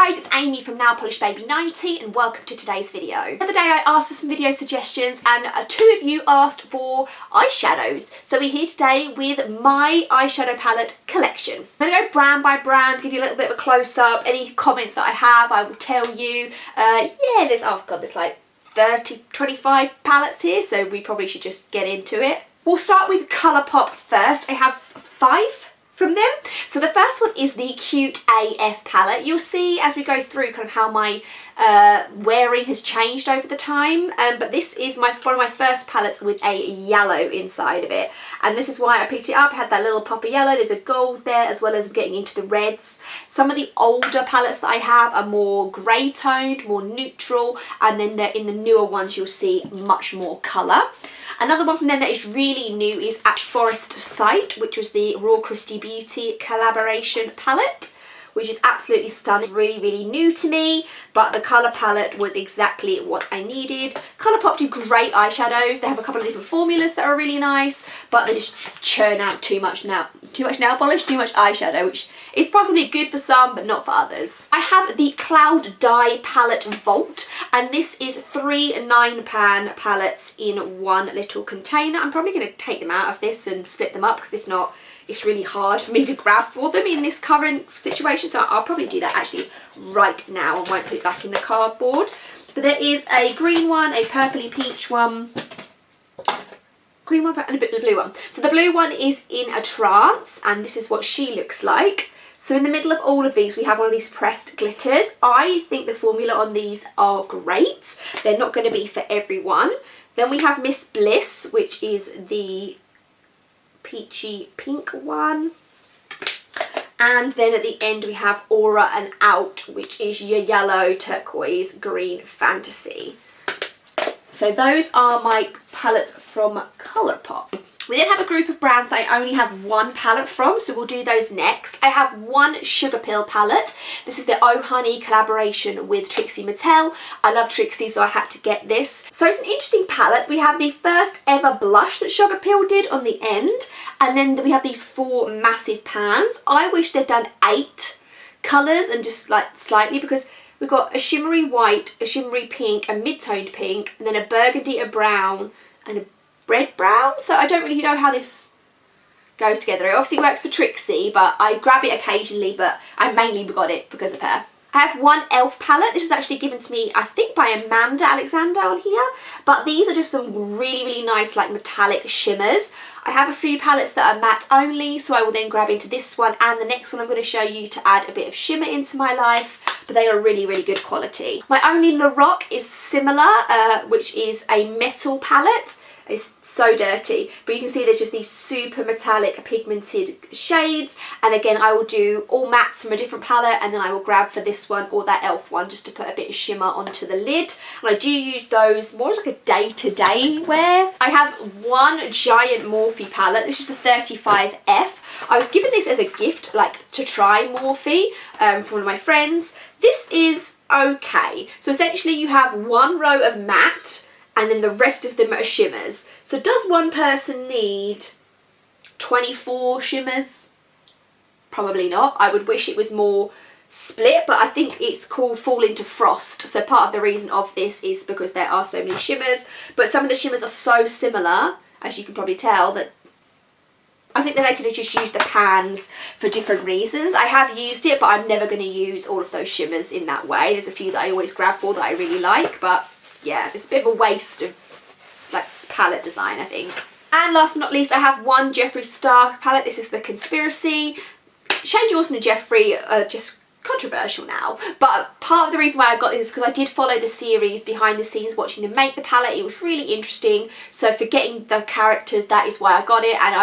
guys, it's Amy from Nail Polish Baby 90 and welcome to today's video. The other day I asked for some video suggestions and two of you asked for eyeshadows. So we're here today with My Eyeshadow Palette collection. I'm going to go brand by brand, give you a little bit of a close-up. Any comments that I have, I will tell you. Yeah, there's, oh god, there's like 25 palettes here, so we probably should just get into it. We'll start with Colourpop first. I have 5 from them. So the first one is the Cute AF palette. You'll see as we go through kind of how my wearing has changed over the time, but this is one of my first palettes with a yellow inside of it, and this is why I picked it up. It had that little pop of yellow, there's a gold there, as well as getting into the reds. Some of the older palettes that I have are more grey toned, more neutral, and then in the newer ones you'll see much more colour. Another one from them that is really new is At Forest Sight, which was the Raw Christy Beauty collaboration palette, which is absolutely stunning. Really, really new to me, but the colour palette was exactly what I needed. Colourpop do great eyeshadows. They have a couple of different formulas that are really nice, but they just churn out too much nail polish, too much eyeshadow, which is possibly good for some, but not for others. I have the Cloud Dye Palette Vault, and this is 3 9-pan palettes in one little container. I'm probably going to take them out of this and split them up, because if not, it's really hard for me to grab for them in this current situation, so I'll probably do that actually right now and won't put it back in the cardboard. But there is a green one, a purpley peach one, green one and a bit of the blue one. So the blue one is in a trance, and this is what she looks like. So in the middle of all of these we have one of these pressed glitters. I think the formula on these are great. They're not going to be for everyone. Then we have Miss Bliss, which is the peachy pink one, and then at the end we have Aura and Out, which is your yellow, turquoise, green fantasy. So those are my palettes from Colourpop. We then have a group of brands that I only have one palette from, so we'll do those next. I have one Sugarpill palette. This is the Oh Honey collaboration with Trixie Mattel. I love Trixie, so I had to get this. So it's an interesting palette. We have the first ever blush that Sugarpill did on the end, and then we have these 4 massive pans. I wish they'd done 8 colours and just like slightly, because we've got a shimmery white, a shimmery pink, a mid-toned pink, and then a burgundy, a brown, and a red brown. So I don't really know how this goes together. It obviously works for Trixie, but I grab it occasionally, but I mainly got it because of her. I have one e.l.f. palette. This was actually given to me, I think, by Amanda Alexander on here, but these are just some really, really nice like metallic shimmers. I have a few palettes that are matte only, so I will then grab into this one and the next one I'm going to show you to add a bit of shimmer into my life, but they are really, really good quality. My only La Rock is similar, which is a metal palette. It's so dirty, but you can see there's just these super metallic pigmented shades, and again I will do all mattes from a different palette, and then I will grab for this one or that e.l.f. one just to put a bit of shimmer onto the lid. And I do use those more as like a day-to-day wear. I have one giant Morphe palette. This is the 35F. I was given this as a gift, like to try Morphe from one of my friends. This is okay. So essentially you have one row of matte, and then the rest of them are shimmers. So does one person need 24 shimmers? Probably not. I would wish it was more split, but I think it's called Fall Into Frost. So part of the reason of this is because there are so many shimmers, but some of the shimmers are so similar, as you can probably tell, that I think that they could have just used the pans for different reasons. I have used it, but I'm never going to use all of those shimmers in that way. There's a few that I always grab for that I really like, but yeah, it's a bit of a waste of like palette design, I think. And last but not least, I have one Jeffree Star palette. This is the Conspiracy. Shane Dawson and Jeffree are just controversial now, but part of the reason why I got this is because I did follow the series behind the scenes, watching them make the palette. It was really interesting, so for getting the characters, that is why I got it. And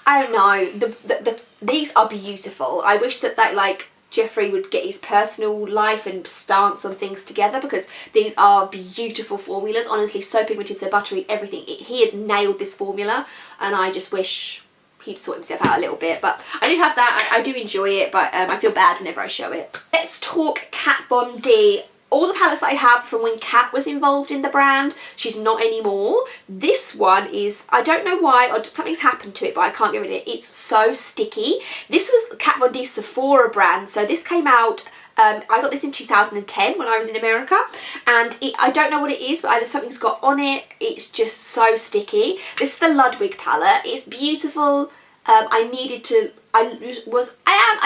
I don't know, these are beautiful. I wish that like Jeffree would get his personal life and stance on things together, because these are beautiful formulas. Honestly, so pigmented, so buttery, everything. He has nailed this formula, and I just wish he'd sort himself out a little bit. But I do have that. I do enjoy it, but I feel bad whenever I show it. Let's talk Kat Von D. All the palettes that I have from when Kat was involved in the brand, she's not anymore. This one is, I don't know why, or something's happened to it, but I can't get rid of it. It's so sticky. This was Kat Von D's Sephora brand, so this came out I got this in 2010 when I was in America, and I don't know what it is, but either something's got on it, it's just so sticky. This is the Ludwig palette. It's beautiful. I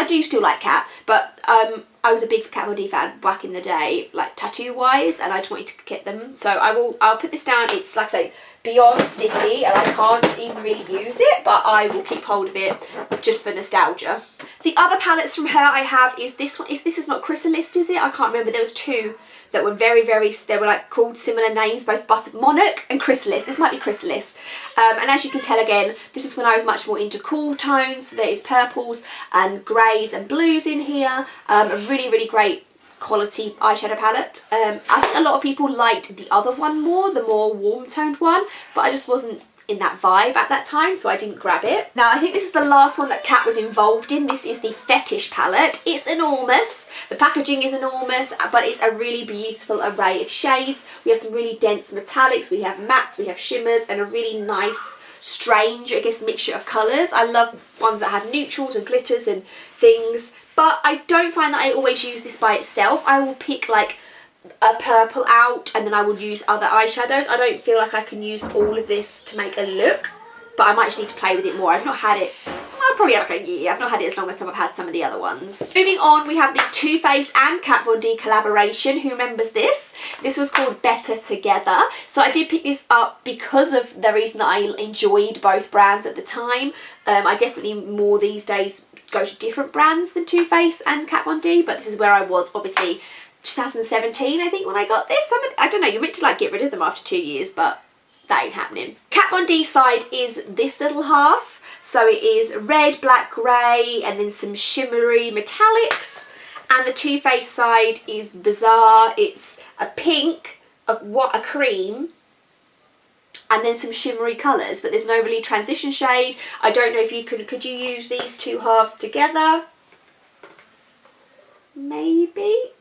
do still like Kat, but I was a big Kat Von D fan back in the day, like tattoo wise, and I just wanted to get them. So I'll put this down. It's, like I say, beyond sticky, and I can't even really use it, but I will keep hold of it just for nostalgia. The other palettes from her I have is this one. This is not Chrysalis, is it? I can't remember. There was two that were very, they were like called similar names, both Monarch and Chrysalis. This might be Chrysalis. And as you can tell, again, this is when I was much more into cool tones. So there is purples and greys and blues in here. A really, really great quality eyeshadow palette. I think a lot of people liked the other one more, the more warm toned one, but I just wasn't in that vibe at that time, so I didn't grab it. Now I think this is the last one that Kat was involved in. This is the Fetish palette. It's enormous. The packaging is enormous, but it's a really beautiful array of shades. We have some really dense metallics, we have mattes, we have shimmers, and a really nice, strange, I guess, mixture of colours. I love ones that have neutrals and glitters and things, but I don't find that I always use this by itself. I will pick like a purple out and then I would use other eyeshadows. I don't feel like I can use all of this to make a look, but I might just need to play with it more. I've not had it, I'll probably have like a year. I've not had it as long as I've had some of the other ones. Moving on, we have the Too Faced and Kat Von D collaboration. Who remembers this? This was called Better Together. So I did pick this up because of the reason that I enjoyed both brands at the time. I definitely more these days go to different brands than Too Faced and Kat Von D, but this is where I was, obviously 2017 I think when I got this. I don't know, you're meant to like get rid of them after 2 years, but that ain't happening. Kat Von D side is this little half. So it is red, black, grey, and then some shimmery metallics. And the Too Faced side is bizarre. It's a pink, a cream, and then some shimmery colours, but there's no really transition shade. I don't know if you could you use these two halves together? Maybe?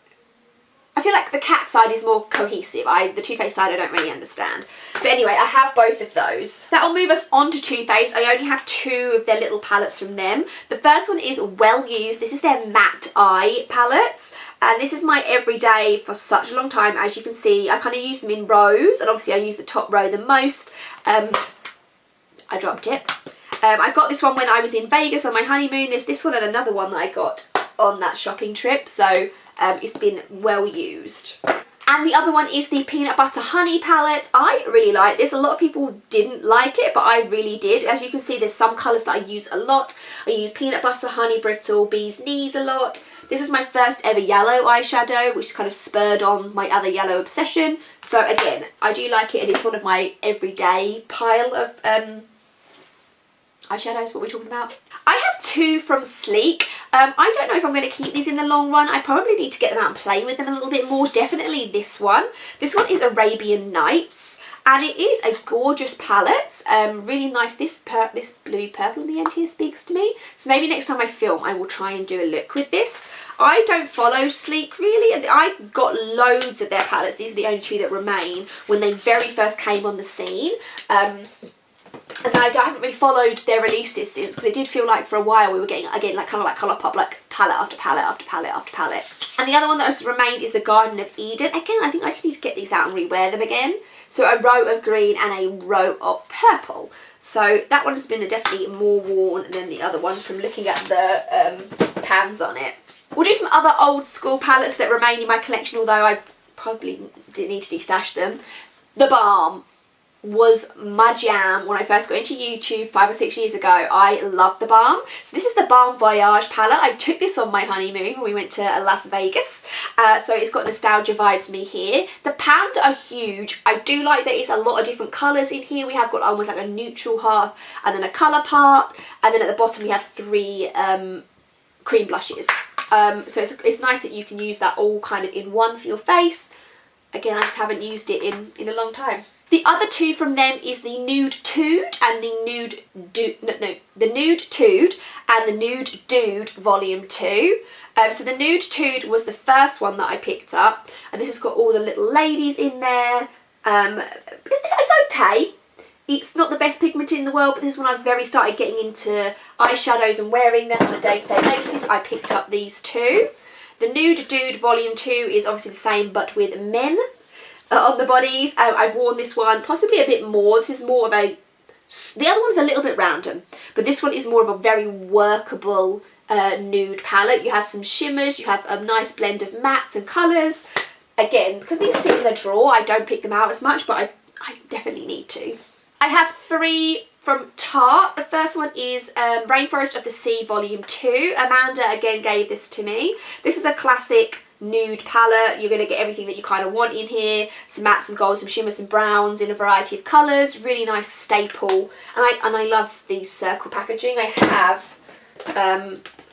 I feel like the Kat side is more cohesive. The Too Faced side I don't really understand. But anyway, I have both of those. That'll move us on to Too Faced. I only have two of their little palettes from them. The first one is Well Used. This is their matte eye palettes. And this is my everyday for such a long time. As you can see, I kind of use them in rows. And obviously I use the top row the most. I dropped it. I got this one when I was in Vegas on my honeymoon. There's this one and another one that I got on that shopping trip. So it's been well used. And the other one is the Peanut Butter Honey palette. I really like this. A lot of people didn't like it, but I really did. As you can see, there's some colours that I use a lot. I use Peanut Butter, Honey Brittle, Bee's Knees a lot. This was my first ever yellow eyeshadow, which kind of spurred on my other yellow obsession. So again, I do like it, and it's one of my everyday pile of eyeshadows. What we're talking about. I have two from Sleek. I don't know if I'm going to keep these in the long run. I probably need to get them out and play with them a little bit more. Definitely this one. This one is Arabian Nights, and it is a gorgeous palette. Really nice. This bluey purple in the end here speaks to me. So maybe next time I film, I will try and do a look with this. I don't follow Sleek really. I got loads of their palettes. These are the only two that remain when they very first came on the scene. And I haven't really followed their releases since, because it did feel like for a while we were getting, again, like kind of like Colourpop, like palette after palette after palette after palette. And the other one that has remained is the Garden of Eden. Again, I think I just need to get these out and rewear them again. So a row of green and a row of purple. So that one has been definitely more worn than the other one from looking at the pans on it. We'll do some other old school palettes that remain in my collection, although I probably didn't need to destash them. The Balm was my jam when I first got into YouTube 5 or 6 years ago. I love the Balm. So this is the Balm Voyage palette. I took this on my honeymoon when we went to Las Vegas. So it's got nostalgia vibes to me here. The pans are huge. I do like that it's a lot of different colours in here. We have got almost like a neutral half and then a colour part. And then at the bottom we have 3 cream blushes. So it's nice that you can use that all kind of in one for your face. Again, I just haven't used it in a long time. The other two from them is the Nude Tude and the the Nude Tude and the Nude Dude Volume 2. So the Nude Tude was the first one that I picked up, and this has got all the little ladies in there. It's okay. It's not the best pigment in the world, but this is when I was started getting into eyeshadows and wearing them on a day-to-day basis. I picked up these two. The Nude Dude Volume 2 is obviously the same, but with men on the bodies. I've worn this one possibly a bit more. This is more of a... The other one's a little bit random, but this one is more of a very workable nude palette. You have some shimmers, you have a nice blend of mattes and colours. Again, because these sit in the drawer, I don't pick them out as much, but I definitely need to. I have 3 from Tarte. The first one is Rainforest of the Sea Volume 2. Amanda again gave this to me. This is a classic nude palette. You're going to get everything that you kind of want in here. Some mattes, some golds, some shimmers, some browns in a variety of colours. Really nice staple. And I love these circle packaging. I have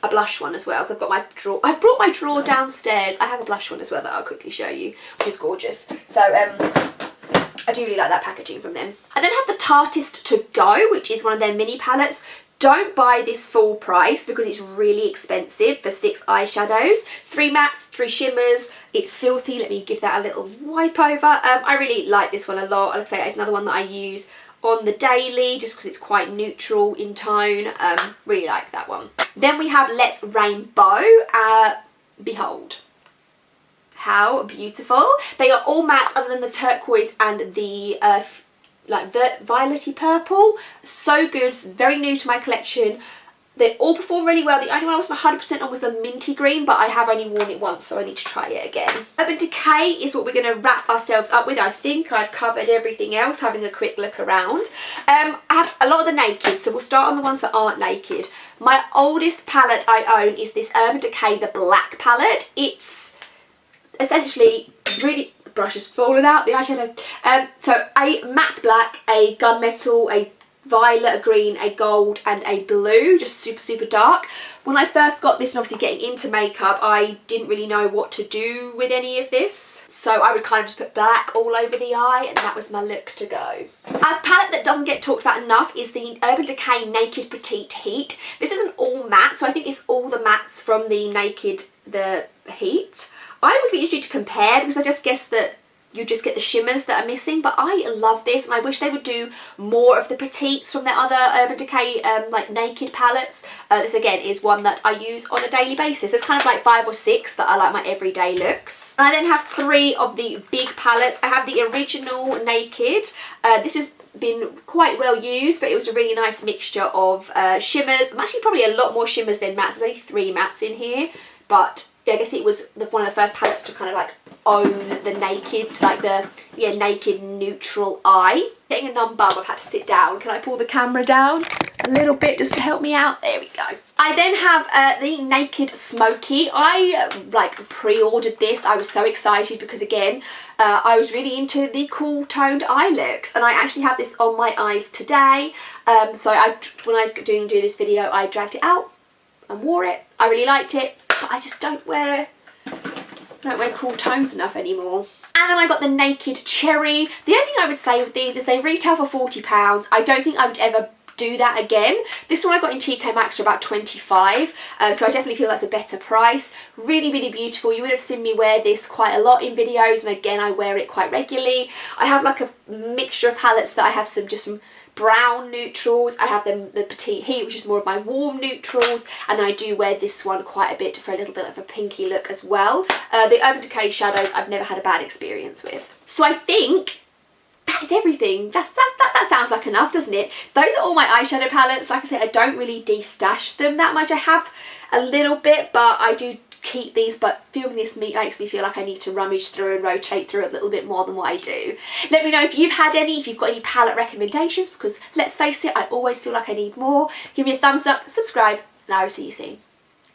a blush one as well. I've got my drawer. I've brought my drawer downstairs. I have a blush one as well that I'll quickly show you, which is gorgeous. So I do really like that packaging from them. I then have the Tarteist To Go, which is one of their mini palettes. Don't buy this full price because it's really expensive for 6 eyeshadows. 3 mattes, 3 shimmers. It's filthy. Let me give that a little wipe over. I really like this one a lot. Like I say, it's another one that I use on the daily just because it's quite neutral in tone. Really like that one. Then we have Let's Rainbow. Behold. How beautiful. They are all matte other than the turquoise and the like violety purple. So good, very new to my collection. They all perform really well. The only one I wasn't 100% on was the minty green, but I have only worn it once, so I need to try it again. Urban Decay is what we're going to wrap ourselves up with. I think I've covered everything else, having a quick look around. I have a lot of the naked, so we'll start on the ones that aren't naked. My oldest palette I own is this Urban Decay, the black palette. It's essentially really... The brush has fallen out, the eyeshadow. So a matte black, a gunmetal, a violet, a green, a gold and a blue, just super dark. When I first got this and obviously getting into makeup, I didn't really know what to do with any of this, so I would kind of just put black all over the eye and that was my look to go. A palette that doesn't get talked about enough is the Urban Decay Naked Petite Heat. This isn't all matte, so I think it's all the mattes from the Naked, the Heat. I would be interested to compare because I just guess that you just get the shimmers that are missing, but I love this and I wish they would do more of the petites from their other Urban Decay like naked palettes. This again is one that I use on a daily basis. There's kind of like 5 or 6 that are like my everyday looks. I then have 3 of the big palettes. I have the original Naked. This has been quite well used, but it was a really nice mixture of shimmers. I'm actually probably a lot more shimmers than mattes. There's only 3 mattes in here, but yeah, I guess it was one of the first palettes to kind of like own the naked, like the naked neutral eye. Getting a numb bum, I've had to sit down. Can I pull the camera down a little bit just to help me out? There we go. I then have the Naked Smokey. I like pre-ordered this. I was so excited because again, I was really into the cool toned eye looks and I actually have this on my eyes today. So when I was doing this video, I dragged it out and wore it. I really liked it, but I just don't wear cool tones enough anymore. And then I got the Naked Cherry. The only thing I would say with these is they retail for £40. I don't think I would ever do that again. This one I got in TK Maxx for about 25, so I definitely feel that's a better price. Really beautiful. You would have seen me wear this quite a lot in videos, and again I wear it quite regularly. I have like a mixture of palettes that I have just some brown neutrals. I have the Petite Heat, which is more of my warm neutrals, and then I do wear this one quite a bit for a little bit of a pinky look as well. The Urban Decay shadows I've never had a bad experience with. So I think that is everything. That sounds like enough, doesn't it? Those are all my eyeshadow palettes. Like I said, I don't really de-stash them that much. I have a little bit, but I do keep these, but filming this makes me feel like I need to rummage through and rotate through a little bit more than what I do. Let me know if you've had any, if you've got any palette recommendations, because let's face it, I always feel like I need more. Give me a thumbs up, subscribe, and I will see you soon.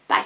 Bye.